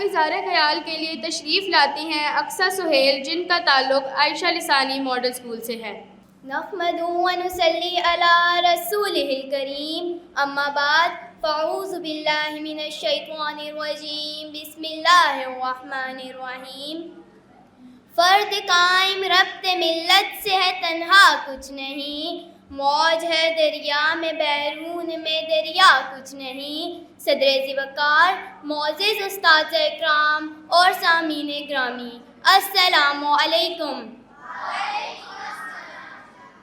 اب اظہار خیال کے لیے تشریف لاتی ہیں اقصیٰ سہیل، جن کا تعلق عائشہ لسانی ماڈل اسکول سے ہے۔ نحمد و نصلی علی رسولہ الکریم، اما بعد فاعوذ باللہ من الشیطان الرجیم، بسم اللہ الرحمن الرحیم۔ فرد قائم ربط ملت سے ہے تنہا کچھ نہیں، موج ہے دریا میں بیرون میں دریا کچھ نہیں۔ صدر ذی وقار، معزز استاد اکرام اور سامعین گرامی، السلام علیکم۔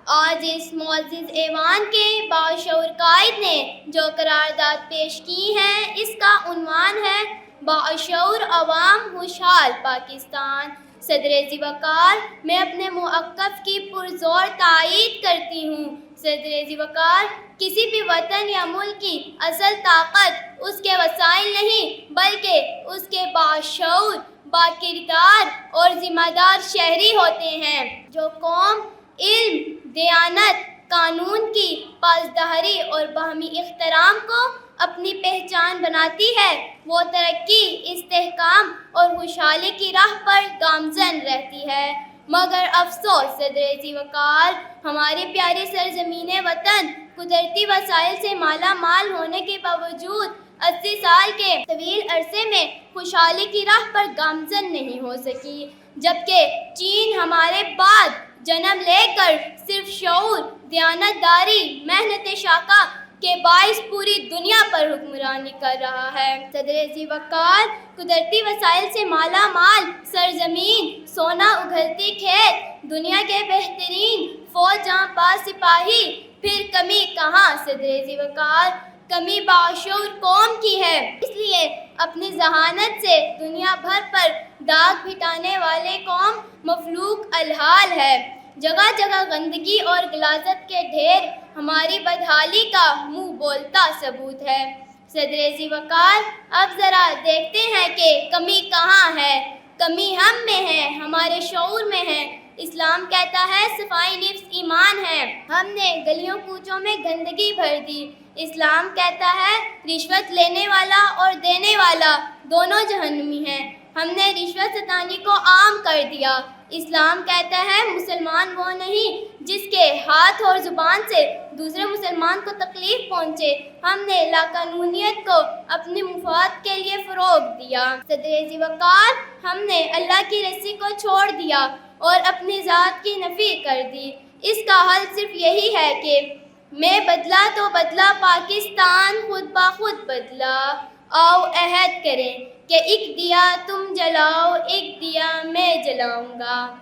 آج اس معزز ایوان کے باشعور قائد نے جو قرارداد پیش کی ہے، اس کا عنوان ہے باشعور عوام خوشحال پاکستان۔ صدر ذی وقار، میں اپنے موقف کی پرزور تائید کرتی ہوں۔ صدر ذی وقار، کسی بھی وطن یا ملک کی اصل طاقت اس کے وسائل نہیں، بلکہ اس کے باشعور، باکردار اور ذمہ دار شہری ہوتے ہیں۔ جو قوم علم، دیانت، قانون کی پاسداری اور باہمی احترام کو اپنی پہچان بناتی ہے، وہ ترقی، استحکام اور خوشحالی کی راہ پر گامزن رہتی ہے۔ مگر افسوس صدر ذی وقار، ہماری پیاری سرزمین وطن قدرتی وسائل سے مالا مال ہونے کے باوجود 80 سال کے طویل عرصے میں خوشحالی کی راہ پر گامزن نہیں ہو سکی، جبکہ چین ہمارے بعد جنم لے کر صرف شعور، دیانتداری، محنت شاقہ کے باعث پوری دنیا پر حکمرانی کر رہا ہے۔ صدر ذی وقار، قدرتی وسائل سے مالا مال سرزمین، سونا اگلتی کھیت، دنیا کے بہترین فوج جاں باز سپاہی، پھر کمی کہاں؟ صدر ذی وقار، کمی باشعور قوم کی ہے۔ اس لیے اپنی ذہانت سے دنیا بھر پر داغ بھٹانے والے قوم مفلوک الحال ہے۔ جگہ جگہ گندگی اور غلاظت کے ڈھیر ہماری بدحالی کا منہ بولتا ثبوت ہے۔ صدر ذی وقار، اب ذرا دیکھتے ہیں کہ کمی کہاں ہے۔ کمی ہم میں ہے، ہمارے شعور میں ہے۔ اسلام کہتا ہے صفائی نفس ایمان ہے، ہم نے گلیوں کوچوں میں گندگی بھر دی۔ اسلام کہتا ہے رشوت لینے والا اور دینے والا دونوں جہنمی ہیں، ہم نے رشوت ستانی کو عام کر دیا۔ اسلام کہتا ہے مسلمان وہ نہیں جس کے ہاتھ اور زبان سے دوسرے مسلمان کو تکلیف پہنچے، ہم نے لاقانونیت کو اپنے مفاد کے لیے فروغ دیا۔ صدر ذی وقار، ہم نے اللہ کی رسی کو چھوڑ دیا اور اپنی ذات کی نفی کر دی۔ اس کا حل صرف یہی ہے کہ میں بدلا تو بدلا پاکستان خود بخود بدلا۔ آؤ عہد کریں کہ ایک دیا تم جلاؤ، ایک دیا میں جلاؤں گا۔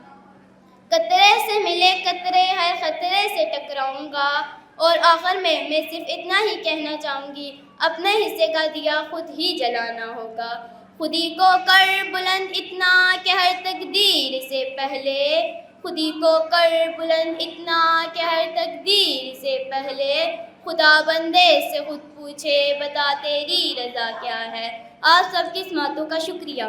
قطرے سے ملے قطرے، ہر خطرے سے ٹکراؤں گا۔ اور آخر میں صرف اتنا ہی کہنا چاہوں گی، اپنے حصے کا دیا خود ہی جلانا ہوگا۔ خودی کو کر بلند اتنا کہ ہر تقدیر سے پہلے، خودی کو کر بلند اتنا کہ ہر تقدیر سے پہلے، خدا بندے سے خود پوچھے بتا تیری رضا کیا ہے۔ آپ سب کی سماعتوں کا شکریہ۔